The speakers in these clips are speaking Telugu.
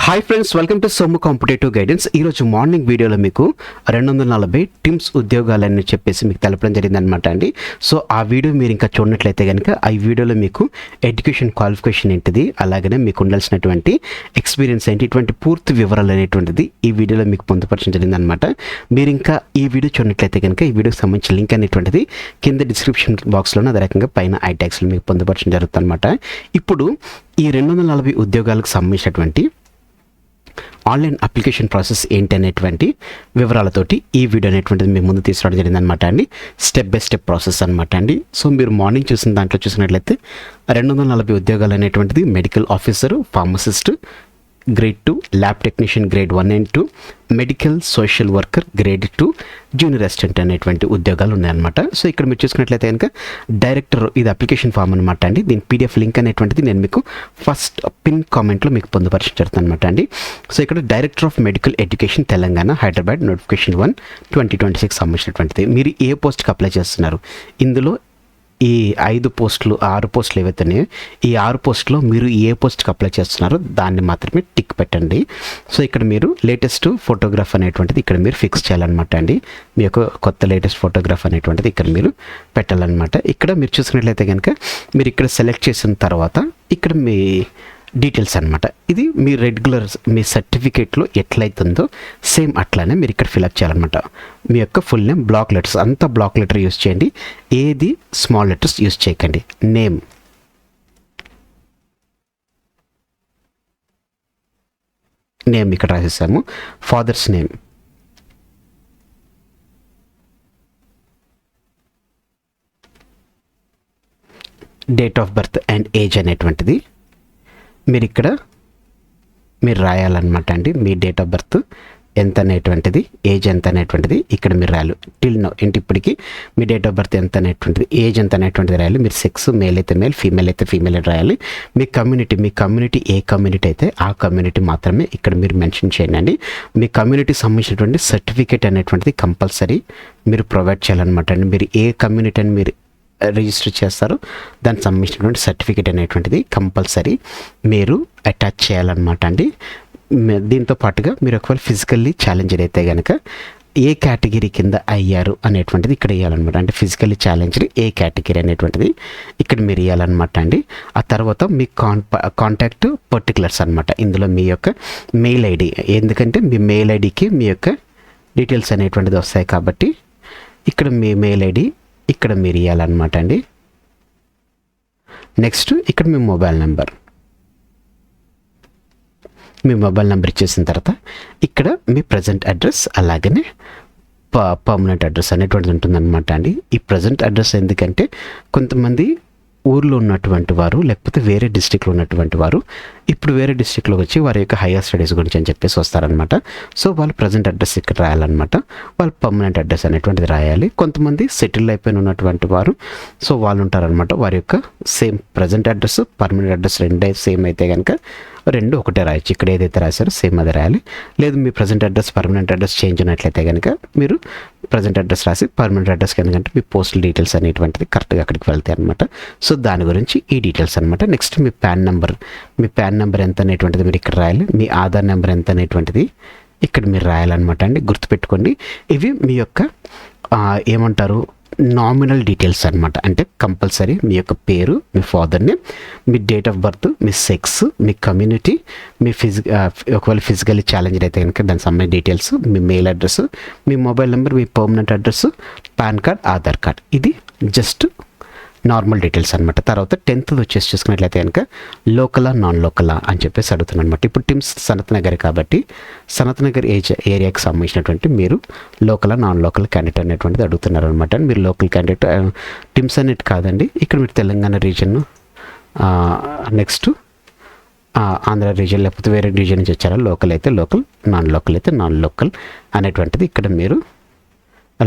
Hi friends, welcome to Somu competitive guidance. ఈరోజు మార్నింగ్ వీడియోలో మీకు 240 టిమ్స్ ఉద్యోగాలని చెప్పేసి మీకు తెలపడం జరిగిందనమాట అండి. సో ఆ వీడియో మీరు ఇంకా చూడనట్లయితే కనుక ఆ వీడియోలో మీకు ఎడ్యుకేషన్ క్వాలిఫికేషన్ ఏంటిది, అలాగనే మీకు ఉండాల్సినటువంటి ఎక్స్పీరియన్స్ ఏంటి, ఇటువంటి పూర్తి వివరాలు అనేటువంటిది ఈ వీడియోలో మీకు పొందుపరచడం జరిగిందనమాట. మీరు ఇంకా ఈ వీడియో చూడనట్లయితే కనుక ఈ వీడియోకి సంబంధించిన లింక్ అనేటువంటిది కింద డిస్క్రిప్షన్ బాక్స్లోనే అదే రకంగా పైన ఐటాక్స్లో మీకు పొందుపరచడం జరుగుతుంది అనమాట. ఇప్పుడు ఈ 240 ఉద్యోగాలకు సంబంధించినటువంటి ఆన్లైన్ అప్లికేషన్ ప్రాసెస్ ఏంటి అనేటువంటి వివరాలతోటి ఈ వీడియో అనేటువంటిది మేము ముందు తీసుకురావడం జరిగిందనమాట అండి. స్టెప్ బై స్టెప్ ప్రాసెస్ అనమాట అండి. సో మీరు మార్నింగ్ చూసిన దాంట్లో చూసినట్లయితే 240 ఉద్యోగాలు అనేటువంటిది medical officer, pharmacist grade 2, lab technician grade 1 and 2, medical social worker grade 2, junior assistant అనేటువంటి ఉద్యోగాలు ఉన్నాయన్నమాట. సో ఇక్కడ మీరు చూసుకున్నట్లయితే కనుక డైరెక్టర్, ఇది అప్లికేషన్ ఫామ్ అనమాట అండి. దీని పీడిఎఫ్ లింక్ అనేటువంటిది నేను మీకు ఫస్ట్ పిన్ కామెంట్లో మీకు పొందుపరచడం జరుగుతుంది అనమాట అండి. సో ఇక్కడ director of medical education Telangana Hyderabad notification 1 2026 సంబంధించినటువంటిది. మీరు ఏ పోస్ట్కి అప్లై చేస్తున్నారు, ఇందులో ఈ 6 పోస్టులు ఏవైతే ఉన్నాయో ఈ 6 పోస్టులో మీరు ఏ పోస్ట్కి అప్లై చేస్తున్నారో దాన్ని మాత్రమే టిక్ పెట్టండి. సో ఇక్కడ మీరు లేటెస్ట్ ఫోటోగ్రాఫ్ అనేటువంటిది ఇక్కడ మీరు ఫిక్స్ చేయాలన్నమాట అండి. మీ యొక్క కొత్త లేటెస్ట్ ఫోటోగ్రాఫ్ అనేటువంటిది ఇక్కడ మీరు పెట్టాలన్నమాట. ఇక్కడ మీరు చూసినట్లయితే కనుక మీరు ఇక్కడ సెలెక్ట్ చేసిన తర్వాత ఇక్కడ మీ డీటెయిల్స్ అనమాట. ఇది మీ రెగ్యులర్ మీ సర్టిఫికేట్లో ఎట్లయితుందో సేమ్ అట్లానే మీరు ఇక్కడ ఫిలప్ చేయాలన్నమాట. మీ యొక్క ఫుల్ నేమ్, బ్లాక్ లెటర్స్ అంతా బ్లాక్ లెటర్ యూస్ చేయండి, ఏది స్మాల్ లెటర్స్ యూస్ చేయకండి. నేమ్ ఇక్కడ రాసేసాము. Father's name, date of birth and age అనేటువంటిది మీరు రాయాలన్నమాట అండి. మీ డేట్ ఆఫ్ బర్త్ ఎంత అనేటువంటిది, ఏజ్ ఎంత అనేటువంటిది ఇక్కడ మీరు రాయాలి. టిల్ నో ఏంటి ఇప్పటికి మీ డేట్ ఆఫ్ బర్త్ ఎంత అనేటువంటిది, ఏజ్ ఎంత అనేటువంటిది రాయాలి. మీరు సెక్స్ మేల్ అయితే మేల్, ఫీమేల్ అయితే ఫీమేల్ రాయాలి. మీ కమ్యూనిటీ ఏ కమ్యూనిటీ అయితే ఆ కమ్యూనిటీ మాత్రమే ఇక్కడ మీరు మెన్షన్ చేయండి. మీ కమ్యూనిటీకి సంబంధించినటువంటి సర్టిఫికేట్ అనేటువంటిది కంపల్సరీ మీరు ప్రొవైడ్ చేయాలన్నమాట అండి. మీరు ఏ కమ్యూనిటీ అని మీరు రిజిస్టర్ చేస్తారు దానికి సంబంధించినటువంటి సర్టిఫికేట్ అనేటువంటిది కంపల్సరీ మీరు అటాచ్ చేయాలన్నమాట అండి. దీంతో పాటుగా మీరు ఒకవేళ ఫిజికల్లీ ఛాలెంజ్డ్ అయితే కనుక ఏ కేటగిరీ కింద అయ్యారు అనేటువంటిది ఇక్కడ ఇవ్వాలన్నమాట. అంటే ఫిజికల్లీ ఛాలెంజ్డ్ ఏ కేటగిరీ అనేటువంటిది ఇక్కడ మీరు ఇవ్వాలన్నమాట అండి. ఆ తర్వాత మీ కాంటాక్ట్ పర్టికులర్స్ అనమాట. ఇందులో మీ యొక్క మెయిల్ ఐడి, ఎందుకంటే మీ మెయిల్ ఐడికి మీ యొక్క డీటెయిల్స్ అనేటువంటిది వస్తాయి కాబట్టి ఇక్కడ మీ మెయిల్ ఐడి ఇక్కడ మీరు ఇవ్వాలన్నమాట అండి. నెక్స్ట్ ఇక్కడ మీ మొబైల్ నెంబర్ ఇచ్చేసిన తర్వాత ఇక్కడ మీ ప్రజెంట్ అడ్రస్ అలాగనే పర్మనెంట్ అడ్రస్ అనేటువంటిది ఉంటుందన్నమాట అండి. ఈ ప్రజెంట్ అడ్రస్ ఎందుకంటే కొంతమంది ఊర్లో ఉన్నటువంటి వారు లేకపోతే వేరే డిస్టిక్లో ఉన్నటువంటి వారు ఇప్పుడు వేరే డిస్టిక్లోకి వచ్చి వారి యొక్క హైయర్ స్టడీస్ గురించి అని చెప్పేసి వస్తారనమాట. సో వాళ్ళు ప్రజెంట్ అడ్రస్ ఇక్కడ రాయాలన్నమాట. వాళ్ళు పర్మనెంట్ అడ్రస్ అనేటువంటిది రాయాలి. కొంతమంది సెటిల్ అయిపోయిన ఉన్నటువంటి వారు సో వాళ్ళు ఉంటారనమాట. వారి యొక్క same present address permanent address రెండే సేమ్ అయితే కనుక రెండు ఒకటే రాయొచ్చు. ఇక్కడ ఏదైతే రాశారో సేమ్ అదే రాయాలి. లేదు మీ present address permanent address change అయినట్లయితే కనుక మీరు ప్రజెంట్ అడ్రస్ రాసి పర్మనెంట్ అడ్రస్ ఎందుకంటే మీ పోస్టల్ డీటెయిల్స్ అనేటువంటిది కరెక్ట్గా అక్కడికి వెళ్తాయి అనమాట. సో దాని గురించి ఈ డీటెయిల్స్ అనమాట. నెక్స్ట్ మీ పాన్ నెంబర్ ఎంత అనేటువంటిది మీరు ఇక్కడ రాయాలి. మీ ఆధార్ నెంబర్ ఎంత అనేటువంటిది ఇక్కడ మీరు రాయాలన్నమాట అండి. గుర్తుపెట్టుకోండి, ఇవి మీ యొక్క ఏమంటారు నామినల్ డీటెయిల్స్ అనమాట. అంటే కంపల్సరీ మీ యొక్క పేరు, మీ ఫాదర్ నేమ్, మీ డేట్ ఆఫ్ బర్త్, మీ సెక్స్, మీ కమ్యూనిటీ, మీ ఒకవేళ ఫిజికల్లీ ఛాలెంజ్డ్ అయితే కనుక దానికి సంబంధించిన డీటెయిల్స్, మీ మెయిల్ అడ్రస్, మీ మొబైల్ నెంబర్, మీ permanent address, PAN card, Aadhaar card, ఇది జస్ట్ నార్మల్ డీటెయిల్స్ అనమాట. తర్వాత 10th వచ్చేసి చూసుకున్నట్లయితే కనుక లోకలా నాన్ లోకలా అని చెప్పేసి అడుగుతున్నాను అనమాట. ఇప్పుడు టిమ్స్ సనత్ నగర్ కాబట్టి సనత్ నగర్ ఏరియాకి సంబంధించినటువంటి మీరు లోకలా నాన్ లోకల్ క్యాండిడేట్ అనేటువంటిది అడుగుతున్నారు అనమాట. మీరు లోకల్ క్యాండిడేట్ టిమ్స్ అనేది కాదండి. ఇక్కడ మీరు Telangana reason, next Andhra reason లేకపోతే వేరే రీజన్ నుంచి వచ్చారా, లోకల్ అయితే లోకల్, నాన్ లోకల్ అయితే నాన్ లోకల్ అనేటువంటిది ఇక్కడ మీరు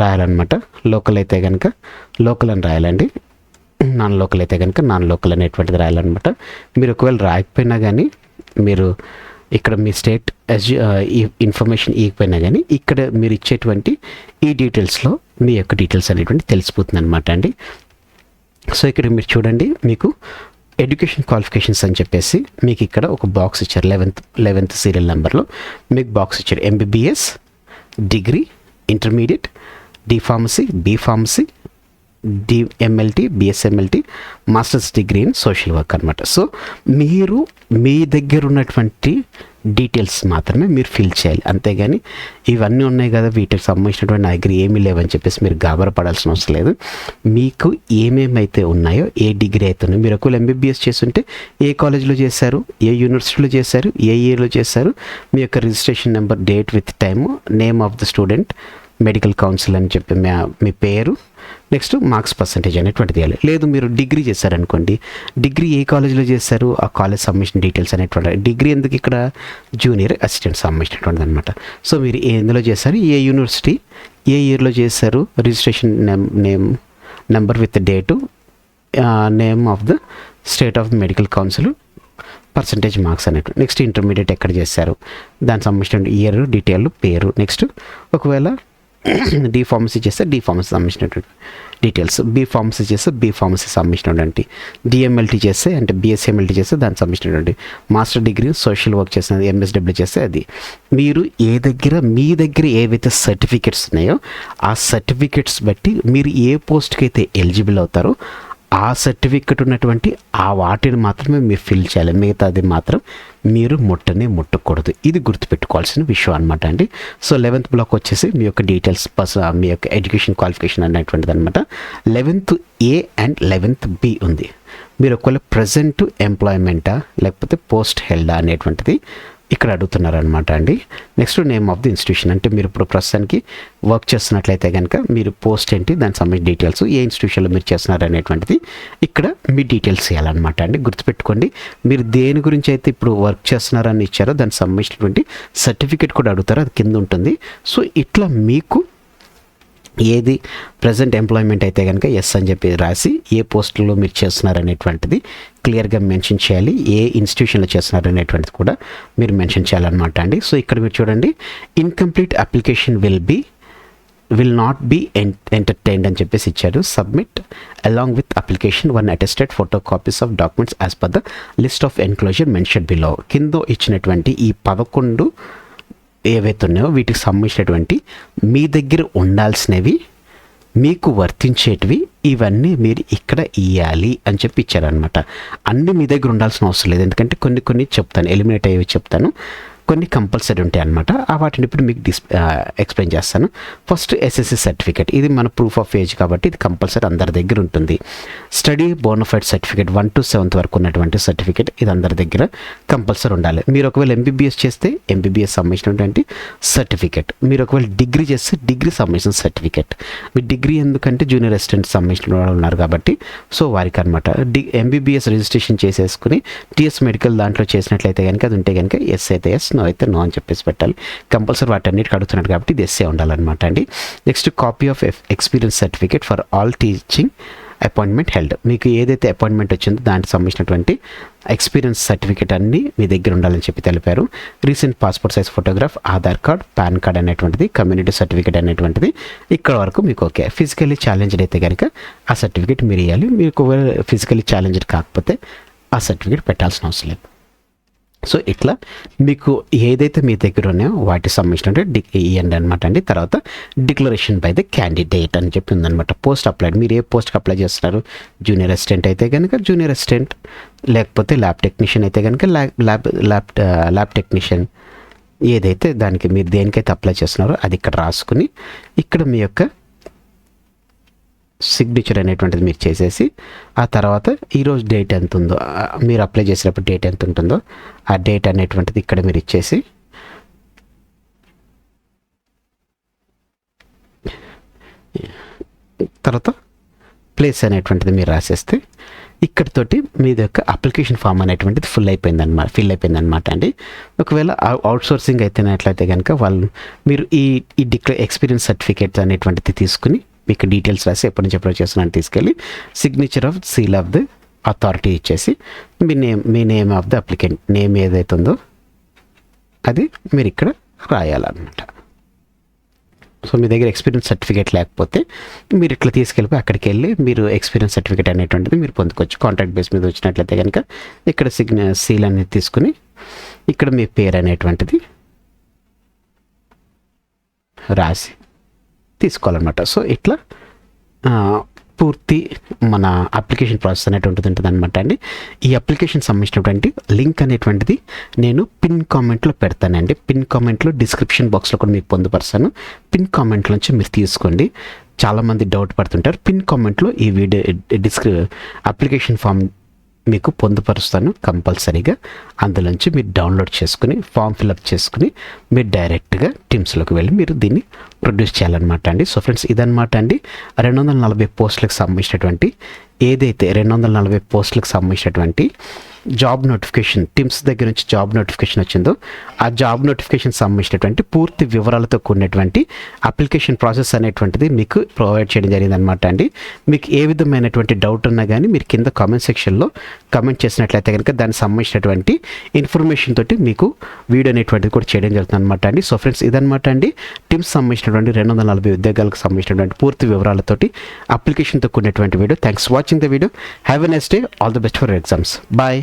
రాయాలన్నమాట. లోకల్ అయితే కనుక లోకల్ అని రాయాలండి. నాన్ లోకల్ అయితే కనుక నాన్ లోకల్ అనేటువంటిది రాయాలన్నమాట. మీరు ఒకవేళ రాయకపోయినా కానీ మీరు ఇక్కడ మీ స్టేట్ ఈ ఇన్ఫర్మేషన్ ఇవ్వకపోయినా కానీ ఇక్కడ మీరు ఇచ్చేటువంటి ఈ డీటెయిల్స్లో మీ యొక్క డీటెయిల్స్ అనేటువంటి తెలిసిపోతుంది అనమాట అండి. సో ఇక్కడ మీరు చూడండి, మీకు ఎడ్యుకేషన్ క్వాలిఫికేషన్స్ అని చెప్పేసి మీకు ఇక్కడ ఒక బాక్స్ ఇచ్చారు. 11th సీరియల్ నెంబర్లో మీకు బాక్స్ ఇచ్చారు. MBBS, degree, intermediate, D pharmacy, B pharmacy, DMLT, BSMLT, masters degree in social work అనమాట. సో మీరు మీ దగ్గర ఉన్నటువంటి డీటెయిల్స్ మాత్రమే మీరు ఫిల్ చేయాలి. అంతేగాని ఇవన్నీ ఉన్నాయి కదా వీటికి సంబంధించినటువంటి నా దగ్గర ఏమీ లేవని చెప్పేసి మీరు గాబరపడాల్సిన అవసరం లేదు. మీకు ఏమేమైతే ఉన్నాయో, ఏ డిగ్రీ అయితే ఉన్నాయో, మీరు ఒకవేళ ఎంబీబీఎస్ చేస్తుంటే ఏ కాలేజ్లో చేశారు, ఏ యూనివర్సిటీలో చేశారు, ఏ ఇయర్లో చేశారు, మీ యొక్క registration number, date with time, name of the student, medical council అని చెప్పి మీ పేరు, నెక్స్ట్ మార్క్స్ పర్సంటేజ్ అనేటువంటిది ఇవ్వాలి. లేదు మీరు డిగ్రీ చేశారనుకోండి, డిగ్రీ ఏ కాలేజ్లో చేశారు, ఆ కాలేజ్ సబ్మిషన్ డీటెయిల్స్ అనేటువంటి, డిగ్రీ ఎందుకు ఇక్కడ జూనియర్ అసిస్టెంట్ సంబంధించినటువంటిది అనమాట. సో మీరు ఎందులో చేశారు, ఏ యూనివర్సిటీ, ఏ ఇయర్లో చేశారు, registration name number with date, name of the state of medical council, percentage marks అనేవి. నెక్స్ట్ ఇంటర్మీడియట్ ఎక్కడ చేశారు, దానికి సంబంధించిన ఇయర్, డీటెయిల్, పేరు. నెక్స్ట్ ఒకవేళ డి ఫార్మసీ చేస్తే డి ఫార్మసీ సంబంధించినటువంటి డీటెయిల్స్, బి ఫార్మసీ చేస్తే బి ఫార్మసీ సంబంధించినటువంటి, డిఎంఎల్టీ చేస్తే అంటే బిఎస్ఎంఎల్టీ చేస్తే దానికి సంబంధించినటువంటి, మాస్టర్ డిగ్రీ సోషల్ వర్క్ చేసిన ఎంఎస్డబ్ల్యూ చేస్తే అది. మీరు మీ దగ్గర ఏవైతే సర్టిఫికెట్స్ ఉన్నాయో ఆ సర్టిఫికెట్స్ బట్టి మీరు ఏ పోస్ట్కి అయితే ఎలిజిబుల్ అవుతారో ఆ సర్టిఫికెట్ ఉన్నటువంటి ఆ వాటిని మాత్రమే మీరు ఫిల్ చేయాలి. మిగతాది మాత్రం మీరు ముట్టకూడదు. ఇది గుర్తుపెట్టుకోవాల్సిన విషయం అనమాట అండి. సో 11th బ్లాక్ వచ్చేసి మీ యొక్క డీటెయిల్స్ మీ యొక్క ఎడ్యుకేషన్ క్వాలిఫికేషన్ అనేటువంటిది అనమాట. 11th A and 11th B ఉంది. మీరు ఒకవేళ ప్రజెంట్ ఎంప్లాయ్మెంటా లేకపోతే పోస్ట్ హెల్డా అనేటువంటిది ఇక్కడ అడుగుతున్నారనమాట అండి. Next name of the institution, అంటే మీరు ఇప్పుడు ప్రస్తుతానికి వర్క్ చేస్తున్నట్లయితే కనుక మీరు పోస్ట్ ఏంటి, దానికి సంబంధించిన డీటెయిల్స్, ఏ ఇన్స్టిట్యూషన్లో మీరు చేస్తున్నారు అనేటువంటిది ఇక్కడ మీ డీటెయిల్స్ ఇవ్వాలన్నమాట అండి. గుర్తుపెట్టుకోండి, మీరు దేని గురించి అయితే ఇప్పుడు వర్క్ చేస్తున్నారని ఇచ్చారో దానికి సంబంధించినటువంటి సర్టిఫికేట్ కూడా అడుగుతారో అది కింద ఉంటుంది. సో ఇట్లా మీకు ఏది ప్రజెంట్ ఎంప్లాయ్మెంట్ అయితే కనుక ఎస్ అని చెప్పి రాసి ఏ పోస్టులో మీరు చేస్తున్నారు అనేటువంటిది క్లియర్గా మెన్షన్ చేయాలి. ఏ ఇన్స్టిట్యూషన్లో చేస్తున్నారు అనేటువంటిది కూడా మీరు మెన్షన్ చేయాలన్నమాట అండి. సో ఇక్కడ మీరు చూడండి, incomplete application will not be entertained అని చెప్పేసి ఇచ్చారు. Submit along with application 1 attested photo copies of documents as per the list of enclosure mention below. కింద ఇచ్చినటువంటి ఈ 11 ఏవైతే ఉన్నాయో వీటికి సంబంధించినటువంటి మీ దగ్గర ఉండాల్సినవి, మీకు వర్తించేటివి ఇవన్నీ మీరు ఇక్కడ ఇవ్వాలి అని చెప్పి ఇచ్చారనమాట. అన్నీ మీ దగ్గర ఉండాల్సిన అవసరం లేదు, ఎందుకంటే కొన్ని చెప్తాను, ఎలిమినేట్ అయ్యేవి చెప్తాను, కొన్ని కంపల్సరీ ఉంటాయి అనమాట. వాటిని ఇప్పుడు మీకు ఎక్స్ప్లెయిన్ చేస్తాను. ఫస్ట్ ఎస్ఎస్సి సర్టిఫికేట్, ఇది మన ప్రూఫ్ ఆఫ్ ఏజ్ కాబట్టి ఇది కంపల్సరీ అందరి దగ్గర ఉంటుంది. Study bona fide certificate 1 to 7th వరకు ఉన్నటువంటి సర్టిఫికేట్, ఇది అందరి దగ్గర కంపల్సరీ ఉండాలి. మీరు ఒకవేళ ఎంబీబీఎస్ చేస్తే ఎంబీబీఎస్ సంబంధించినటువంటి సర్టిఫికేట్, మీరు ఒకవేళ డిగ్రీ చేస్తే డిగ్రీ సంబంధించిన సర్టిఫికేట్. మీ డిగ్రీ ఎందుకంటే జూనియర్ అసిస్టెంట్ సంబంధించిన వాళ్ళు ఉన్నారు కాబట్టి సో వారికి అనమాట. ఎంబీబీఎస్ రిజిస్ట్రేషన్ చేసేసుకుని టీఎస్ మెడికల్ దాంట్లో చేసినట్లయితే కనుక అది ఉంటే కనుక ఎస్ అయితే ఎస్, నో అయితే నో అని చెప్పేసి పెట్టాలి. కంపల్సరీ వాటన్నిటికి అడుగుతున్నాడు కాబట్టి ఇది ఎస్సే ఉండాలన్నమాట అండి. Next copy of experience certificate for all teaching appointment held, మీకు ఏదైతే అపాయింట్మెంట్ వచ్చిందో దానికి సంబంధించినటువంటి ఎక్స్పీరియన్స్ సర్టిఫికేట్ అన్నీ మీ దగ్గర ఉండాలని చెప్పి తెలిపారు. Recent passport size photograph, Aadhaar card, pan card అనేటువంటిది, కమ్యూనిటీ సర్టిఫికేట్ అనేటువంటిది ఇక్కడ వరకు మీకు ఓకే. ఫిజికల్లీ ఛాలెంజ్డ్ అయితే కనుక ఆ సర్టిఫికేట్ మీరు ఇవ్వాలి. మీకు ఫిజికల్లీ ఛాలెంజ్డ్ కాకపోతే ఆ సర్టిఫికేట్ పెట్టాల్సిన అవసరం లేదు. సో ఇట్లా మీకు ఏదైతే మీ దగ్గర ఉన్నాయో వాటికి సంబంధించినటువంటి ఇవ్వండి అనమాట అండి. తర్వాత డిక్లరేషన్ బై ద క్యాండిడేట్ అని చెప్పి ఉందనమాట. పోస్ట్ అప్లైడ్, మీరు ఏ పోస్ట్కి అప్లై చేస్తున్నారు, జూనియర్ అసిస్టెంట్ అయితే కనుక జూనియర్ అసిస్టెంట్, లేకపోతే ల్యాబ్ టెక్నీషియన్ అయితే కనుక ల్యాబ్ టెక్నీషియన్, ఏదైతే దానికి మీరు దేనికైతే అప్లై చేస్తున్నారో అది ఇక్కడ రాసుకుని ఇక్కడ మీ యొక్క సిగ్నేచర్ అనేటువంటిది మీరు చేసేసి ఆ తర్వాత ఈరోజు డేట్ ఎంత ఉందో, మీరు అప్లై చేసినప్పుడు డేట్ ఎంత ఉంటుందో ఆ డేట్ అనేటువంటిది ఇక్కడ మీరు ఇచ్చేసి తర్వాత ప్లేస్ అనేటువంటిది మీరు రాసేస్తే ఇక్కడితోటి మీ యొక్క అప్లికేషన్ ఫామ్ అనేటువంటిది ఫిల్ అయిపోయిందన్నమాట అండి. ఒకవేళ అవుట్సోర్సింగ్ అయితేనట్లయితే కనుక మీరు ఈ ఎక్స్పీరియన్స్ సర్టిఫికేట్స్ అనేటువంటిది తీసుకుని మీకు డీటెయిల్స్ రాసి ఎప్పటి నుంచి అప్లై చేస్తున్నాను తీసుకెళ్ళి signature of seal of the authority ఇచ్చేసి మీ name of the applicant name ఏదైతే ఉందో అది మీరు ఇక్కడ రాయాలన్నమాట. సో మీ దగ్గర ఎక్స్పీరియన్స్ సర్టిఫికేట్ లేకపోతే మీరు ఇట్లా తీసుకెళ్ళిపోయి అక్కడికి వెళ్ళి మీరు ఎక్స్పీరియన్స్ సర్టిఫికేట్ అనేటువంటిది మీరు పొందుకోవచ్చు. కాంట్రాక్ట్ బేస్ మీద వచ్చినట్లయితే కనుక ఇక్కడ సీల్ అనేది తీసుకుని ఇక్కడ మీ పేరు అనేటువంటిది రాసి తీసుకోవాలన్నమాట. సో ఇట్లా పూర్తి మన అప్లికేషన్ ప్రాసెస్ అనేటువంటిది ఉంటుంది అనమాట అండి. ఈ అప్లికేషన్ సంబంధించినటువంటి లింక్ అనేటువంటిది నేను పిన్ కామెంట్లో పెడతానండి. పిన్ కామెంట్లో డిస్క్రిప్షన్ బాక్స్లో కూడా మీకు పొందుపరుస్తాను. పిన్ కామెంట్ నుంచి మీరు తీసుకోండి. చాలామంది డౌట్ పడుతుంటారు. పిన్ కామెంట్లో ఈ వీడియో అప్లికేషన్ ఫామ్ మీకు పొందుపరుస్తాను కంపల్సరీగా. అందులోంచి మీరు డౌన్లోడ్ చేసుకుని ఫామ్ ఫిల్అప్ చేసుకుని మీరు డైరెక్ట్గా టీమ్స్లోకి వెళ్ళి మీరు దీన్ని ప్రొడ్యూస్ చేయాలన్నమాట అండి. సో ఫ్రెండ్స్ ఇదన్నమాట అండి 240 పోస్టులకు సంబంధించినటువంటి ఏదైతే 240 పోస్టులకు సంబంధించినటువంటి జాబ్ నోటిఫికేషన్ టీమ్స్ దగ్గర నుంచి జాబ్ నోటిఫికేషన్ వచ్చిందో ఆ జాబ్ నోటిఫికేషన్ సంబంధించినటువంటి పూర్తి వివరాలతో కూడినటువంటి అప్లికేషన్ ప్రాసెస్ అనేటువంటిది మీకు ప్రొవైడ్ చేయడం జరిగిందనమాట అండి. మీకు ఏ విధమైనటువంటి డౌట్ ఉన్నా కానీ మీరు కింద కామెంట్ సెక్షన్లో కామెంట్ చేసినట్లయితే కనుక దానికి సంబంధించినటువంటి ఇన్ఫర్మేషన్ తోటి మీకు వీడియో అనేటువంటిది కూడా చేయడం జరుగుతుంది అనమాట అండి. సో ఫ్రెండ్స్ ఇదనమాట అండి టీమ్స్ సంబంధించినటువంటి 240 ఉద్యోగాలకు సంబంధించినటువంటి పూర్తి వివరాలతోటి అప్లికేషన్తో కూడినటువంటి video. Thanks watching the video. Have a nice day. All the best for exams. Bye.